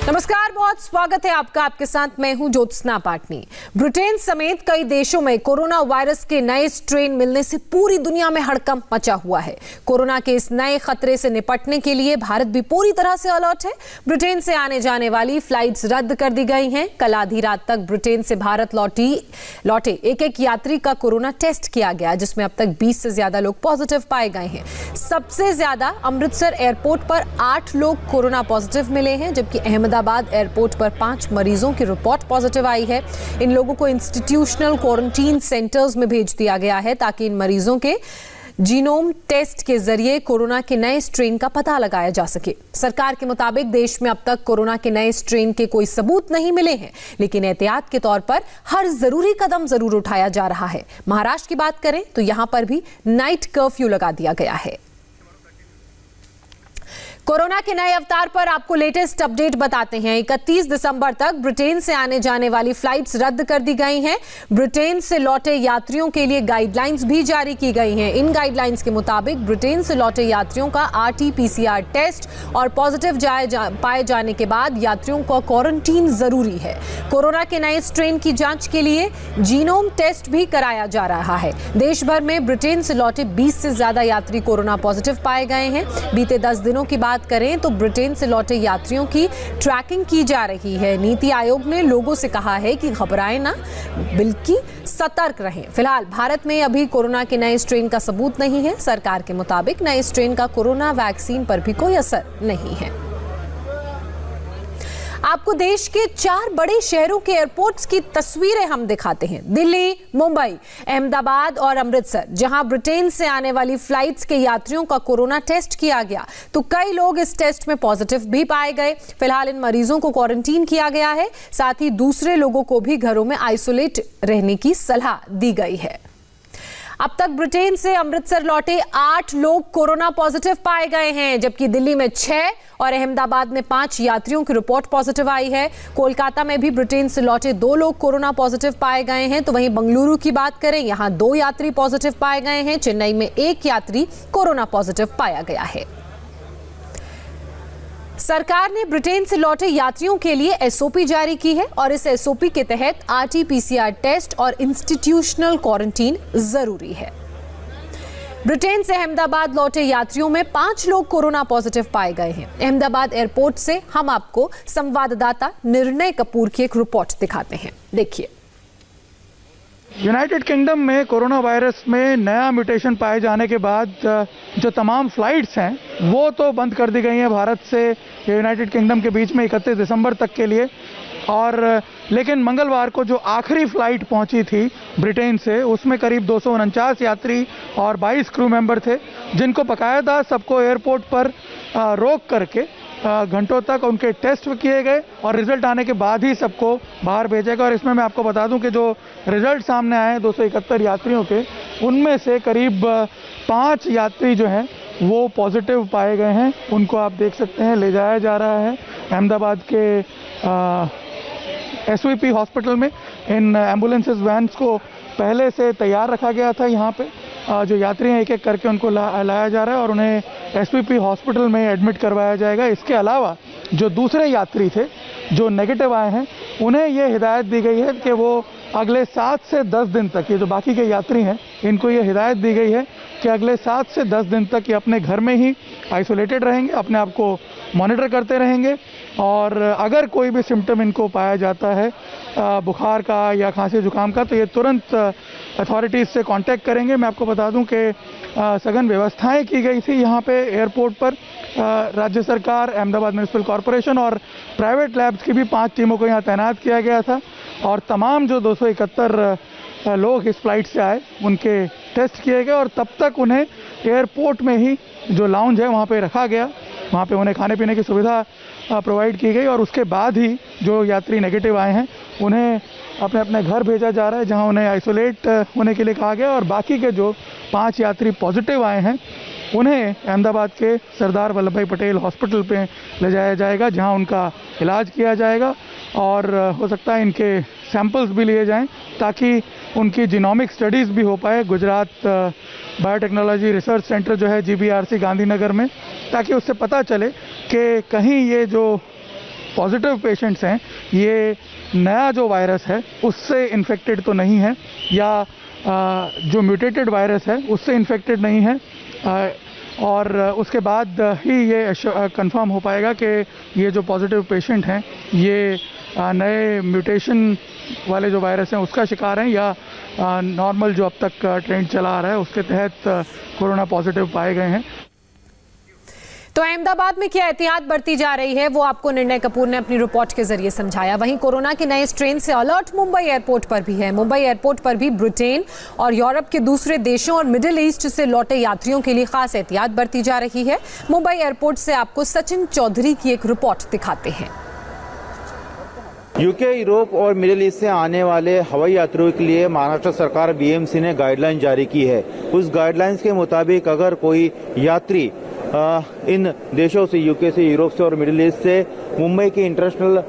नमस्कार, बहुत स्वागत है आपका। आपके साथ मैं हूं ज्योत्सना पाटनी। ब्रिटेन समेत कई देशों में कोरोना वायरस के नए स्ट्रेन मिलने से पूरी दुनिया में हड़कंप मचा हुआ है। कोरोना के इस नए खतरे से निपटने के लिए भारत भी पूरी तरह से अलर्ट है। ब्रिटेन से आने जाने वाली फ्लाइट्स रद्द कर दी गई हैं। कल आधी रात तक ब्रिटेन से भारत लौटे एक यात्री का कोरोना टेस्ट किया गया, जिसमें अब तक 20 से ज्यादा लोग पॉजिटिव पाए गए हैं। सबसे ज्यादा अमृतसर एयरपोर्ट पर 8 लोग कोरोना पॉजिटिव मिले हैं, जबकि अहमदाबाद एयरपोर्ट पर 5 मरीजों की रिपोर्ट पॉजिटिव आई है। इन लोगों को इंस्टीट्यूशनल क्वारंटीन सेंटर्स में भेज दिया गया है ताकि इन मरीजों के जीनोम टेस्ट के जरिए कोरोना के नए स्ट्रेन का पता लगाया जा सके। सरकार के मुताबिक देश में अब तक कोरोना के नए स्ट्रेन के कोई सबूत नहीं मिले हैं, लेकिन एहतियात के तौर पर हर जरूरी कदम जरूर उठाया जा रहा है। महाराष्ट्र की बात करें तो यहां पर भी नाइट कर्फ्यू लगा दिया गया है। कोरोना के नए अवतार पर आपको लेटेस्ट अपडेट बताते हैं। 31 दिसंबर तक ब्रिटेन से आने जाने वाली फ्लाइट्स रद्द कर दी गई हैं। ब्रिटेन से लौटे यात्रियों के लिए गाइडलाइंस भी जारी की गई हैं। इन गाइडलाइंस के मुताबिक ब्रिटेन से लौटे यात्रियों का RT-PCR टेस्ट और पॉजिटिव पाए जाने के बाद यात्रियों का क्वारंटीन जरूरी है। कोरोना के नए स्ट्रेन की जांच के लिए जीनोम टेस्ट भी कराया जा रहा है। देश भर में ब्रिटेन से लौटे 20 से ज्यादा यात्री कोरोना पॉजिटिव पाए गए हैं। बीते 10 दिनों की बात करें तो ब्रिटेन से लौटे यात्रियों की ट्रैकिंग की जा रही है। नीति आयोग ने लोगों से कहा है कि घबराएं ना, बल्कि सतर्क रहें। फिलहाल भारत में अभी कोरोना के नए स्ट्रेन का सबूत नहीं है। सरकार के मुताबिक नए स्ट्रेन का कोरोना वैक्सीन पर भी कोई असर नहीं है। आपको देश के 4 बड़े शहरों के एयरपोर्ट्स की तस्वीरें हम दिखाते हैं। दिल्ली, मुंबई, अहमदाबाद और अमृतसर, जहां ब्रिटेन से आने वाली फ्लाइट्स के यात्रियों का कोरोना टेस्ट किया गया तो कई लोग इस टेस्ट में पॉजिटिव भी पाए गए। फिलहाल इन मरीजों को क्वारंटीन किया गया है। साथ ही दूसरे लोगों को भी घरों में आइसोलेट रहने की सलाह दी गई है। अब तक ब्रिटेन से अमृतसर लौटे 8 लोग कोरोना पॉजिटिव पाए गए हैं, जबकि दिल्ली में 6 और अहमदाबाद में 5 यात्रियों की रिपोर्ट पॉजिटिव आई है। कोलकाता में भी ब्रिटेन से लौटे 2 लोग कोरोना पॉजिटिव पाए गए हैं। तो वहीं बंगलुरु की बात करें, यहां 2 यात्री पॉजिटिव पाए गए हैं। चेन्नई में 1 यात्री कोरोना पॉजिटिव पाया गया है। सरकार ने ब्रिटेन से लौटे यात्रियों के लिए SOP जारी की है और इस SOP के तहत RT-PCR टेस्ट और इंस्टीट्यूशनल क्वारंटीन जरूरी है। ब्रिटेन से अहमदाबाद लौटे यात्रियों में 5 लोग कोरोना पॉजिटिव पाए गए हैं। अहमदाबाद एयरपोर्ट से हम आपको संवाददाता निर्णय कपूर की एक रिपोर्ट दिखाते हैं, देखिए। यूनाइटेड किंगडम में कोरोना वायरस में नया म्यूटेशन पाए जाने के बाद जो तमाम फ्लाइट्स हैं वो तो बंद कर दी गई हैं भारत से यूनाइटेड किंगडम के बीच में 31 दिसंबर तक के लिए। और लेकिन मंगलवार को जो आखिरी फ्लाइट पहुंची थी ब्रिटेन से, उसमें करीब 249 यात्री और 22 क्रू मेंबर थे, जिनको बाकायदा सबको एयरपोर्ट पर रोक करके घंटों तक उनके टेस्ट किए गए और रिजल्ट आने के बाद ही सबको बाहर भेजा गया। और इसमें मैं आपको बता दूं कि जो रिजल्ट सामने आए 271 यात्रियों के, उनमें से करीब 5 यात्री जो हैं वो पॉजिटिव पाए गए हैं। उनको आप देख सकते हैं ले जाया जा रहा है अहमदाबाद के SVP हॉस्पिटल में। इन एम्बुलेंसेस वैन्स को पहले से तैयार रखा गया था। यहाँ पे जो यात्री हैं एक एक करके उनको लाया जा रहा है और उन्हें SVP हॉस्पिटल में एडमिट करवाया जाएगा। इसके अलावा जो दूसरे यात्री थे जो नेगेटिव आए हैं, उन्हें ये हिदायत दी गई है कि वो अगले 7 से 10 दिन तक, ये जो बाकी के यात्री हैं इनको ये हिदायत दी गई है कि अगले 7 से 10 दिन तक ये अपने घर में ही आइसोलेटेड रहेंगे, अपने आप को मॉनिटर करते रहेंगे। और अगर कोई भी सिम्टम इनको पाया जाता है बुखार का या खांसी जुकाम का, तो ये तुरंत अथॉरिटीज़ से कांटेक्ट करेंगे। मैं आपको बता दूं कि सघन व्यवस्थाएं की गई थी यहाँ पे एयरपोर्ट पर। राज्य सरकार, अहमदाबाद म्यूनिसिपल कॉरपोरेशन और प्राइवेट लैब्स की भी 5 टीमों को यहाँ तैनात किया गया था। और तमाम जो 271 लोग इस फ्लाइट से आए उनके टेस्ट किए गए और तब तक उन्हें एयरपोर्ट में ही जो लाउंज है वहाँ पे रखा गया। वहाँ पे उन्हें खाने पीने की सुविधा प्रोवाइड की गई और उसके बाद ही जो यात्री नेगेटिव आए हैं उन्हें अपने अपने घर भेजा जा रहा है, जहाँ उन्हें आइसोलेट होने के लिए कहा गया। और बाकी के जो 5 यात्री पॉजिटिव आए हैं उन्हें अहमदाबाद के सरदार वल्लभ भाई पटेल हॉस्पिटल पे ले जाया जाएगा, जहाँ उनका इलाज किया जाएगा। और हो सकता है इनके सैंपल्स भी लिए जाएं ताकि उनकी जीनोमिक स्टडीज़ भी हो पाए गुजरात बायोटेक्नोलॉजी रिसर्च सेंटर जो है GBRC गांधीनगर में, ताकि उससे पता चले कि कहीं ये जो पॉजिटिव पेशेंट्स हैं ये नया जो वायरस है उससे इन्फेक्टेड तो नहीं है, या जो म्यूटेटेड वायरस है उससे इन्फेक्टेड नहीं है, और उसके बाद ही ये कंफर्म हो पाएगा कि ये जो पॉजिटिव पेशेंट हैं ये नए म्यूटेशन वाले जो वायरस हैं उसका शिकार हैं या नॉर्मल जो अब तक ट्रेंड चला आ रहा है उसके तहत कोरोना पॉजिटिव पाए गए हैं। तो अहमदाबाद में क्या एहतियात बरती जा रही है वो आपको निर्णय कपूर ने अपनी रिपोर्ट के जरिए समझाया। वहीं कोरोना के नए स्ट्रेन से अलर्ट मुंबई एयरपोर्ट पर भी है। मुंबई एयरपोर्ट पर भी ब्रिटेन और यूरोप के दूसरे देशों और मिडिल ईस्ट से लौटे यात्रियों के लिए खास एहतियात बरती जा रही है। मुंबई एयरपोर्ट से आपको सचिन चौधरी की एक रिपोर्ट दिखाते हैं। यूके, यूरोप और मिडिल ईस्ट से आने वाले हवाई यात्रियों के लिए महाराष्ट्र सरकार बीएमसी ने गाइडलाइन जारी की है। उस गाइडलाइंस के मुताबिक अगर कोई यात्री इन देशों से, यूके से, यूरोप से और मिडिल ईस्ट से मुंबई के international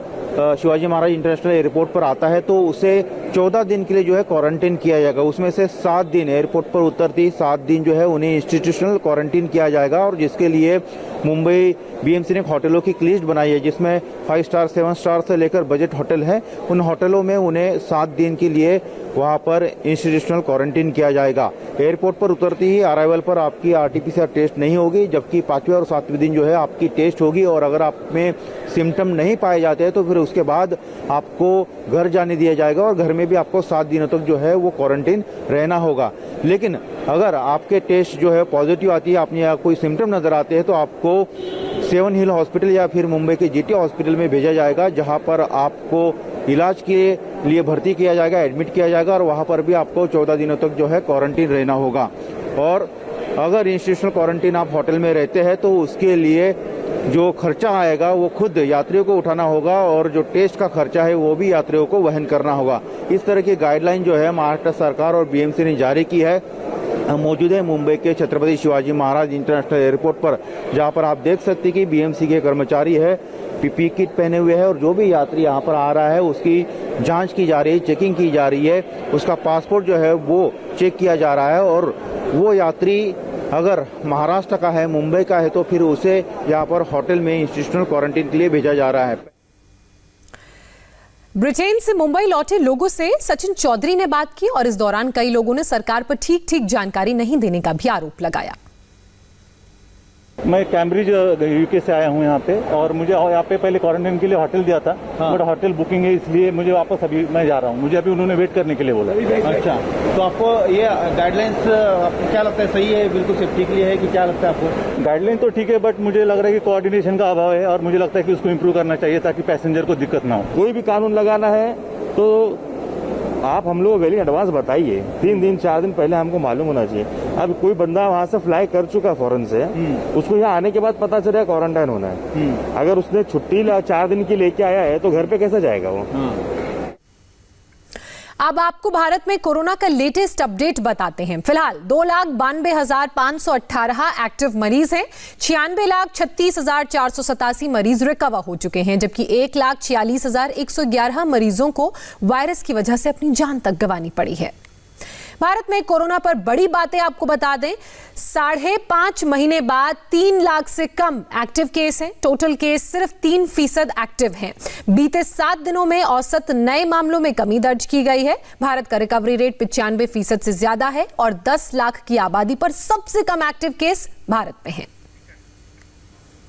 Shivaji Maharaj international airport पर आता है तो उसे 14 दिन के लिए जो है क्वारंटीन किया जाएगा। उसमें से 7 दिन एयरपोर्ट पर उतरते ही 7 दिन जो है उन्हें इंस्टीट्यूशनल क्वारंटीन किया जाएगा, और जिसके लिए मुंबई बीएमसी ने होटलों की लिस्ट बनाई है जिसमें 5 स्टार, 7 स्टार से लेकर बजट होटल है। उन होटलों में उन्हें 7 दिन के लिए वहां पर इंस्टीट्यूशनल क्वारंटीन किया जाएगा। एयरपोर्ट पर उतरते ही अराइवल पर आपकी आरटीपीसीआर टेस्ट नहीं होगी, जबकि 5वें और 7वें दिन जो है आपकी टेस्ट होगी, और अगर आप में सिम्टम नहीं पाए जाते हैं तो फिर उसके बाद आपको घर जाने दिया जाएगा और घर में भी आपको 7 दिनों तक जो है वो क्वारंटीन रहना होगा। लेकिन अगर आपके टेस्ट जो है पॉजिटिव आती है, आपने कोई सिम्टम नजर आते हैं तो आपको 7 हिल हॉस्पिटल या फिर मुंबई के जीटी हॉस्पिटल में भेजा जाएगा, जहां पर आपको इलाज के लिए भर्ती किया जाएगा, एडमिट किया जाएगा, और वहां पर भी आपको 14 दिनों तक जो है क्वारंटीन रहना होगा। और अगर इंस्टीट्यूशनल क्वारंटीन आप होटल में रहते हैं तो उसके लिए जो खर्चा आएगा वो खुद यात्रियों को उठाना होगा, और जो टेस्ट का खर्चा है वो भी यात्रियों को वहन करना होगा। इस तरह की गाइडलाइन जो है महाराष्ट्र सरकार और बीएमसी ने जारी की है। हम मौजूद है मुंबई के छत्रपति शिवाजी महाराज इंटरनेशनल एयरपोर्ट पर, जहां पर आप देख सकते हैं कि बीएमसी के कर्मचारी है, पीपीई किट पहने हुए है, और जो भी यात्री यहां पर आ रहा है उसकी जांच की जा रही है, चेकिंग की जा रही है, उसका पासपोर्ट जो है वो चेक किया जा रहा है, और वो यात्री अगर महाराष्ट्र का है, मुंबई का है, तो फिर उसे यहाँ पर होटल में इंस्टीट्यूशनल क्वारंटीन के लिए भेजा जा रहा है। ब्रिटेन से मुंबई लौटे लोगों से सचिन चौधरी ने बात की, और इस दौरान कई लोगों ने सरकार पर ठीक जानकारी नहीं देने का भी आरोप लगाया। मैं कैम्ब्रिज यूके से आया हूँ यहाँ पे, और मुझे यहाँ पे पहले क्वारंटाइन के लिए होटल दिया था, बट होटल बुकिंग है इसलिए मुझे वापस अभी मैं जा रहा हूँ। मुझे अभी उन्होंने वेट करने के लिए बोला। अच्छा, तो आपको ये गाइडलाइंस आपको क्या लगता है, सही है, बिल्कुल सेफ्टी के लिए है कि क्या लगता है आपको? गाइडलाइन तो ठीक है, बट मुझे लग रहा है कि कोऑर्डिनेशन का अभाव है, और मुझे लगता है कि उसको इम्प्रूव करना चाहिए ताकि पैसेंजर को दिक्कत ना हो। कोई भी कानून लगाना है तो आप हम लोग वेल इन एडवांस बताइए, 3 दिन 4 दिन पहले हमको मालूम होना चाहिए। अब कोई बंदा वहाँ से फ्लाई कर चुका फॉरेन से, उसको यहाँ आने के बाद पता चला क्वारंटाइन होना है। अगर उसने छुट्टी 4 दिन की लेके आया है तो घर पे कैसे जाएगा वो? अब आपको भारत में कोरोना का लेटेस्ट अपडेट बताते हैं। फिलहाल 2,92,518 एक्टिव मरीज हैं, 96,36,487 मरीज रिकवर हो चुके हैं, जबकि 1,46,111 मरीजों को वायरस की वजह से अपनी जान तक गंवानी पड़ी है। भारत में कोरोना पर बड़ी बातें आपको बता दें, 5.5 महीने बाद 3 लाख से कम एक्टिव केस हैं। टोटल केस सिर्फ 3% एक्टिव हैं। बीते 7 दिनों में औसत नए मामलों में कमी दर्ज की गई है। भारत का रिकवरी रेट 95% से ज्यादा है, और 10 लाख की आबादी पर सबसे कम एक्टिव केस भारत में है।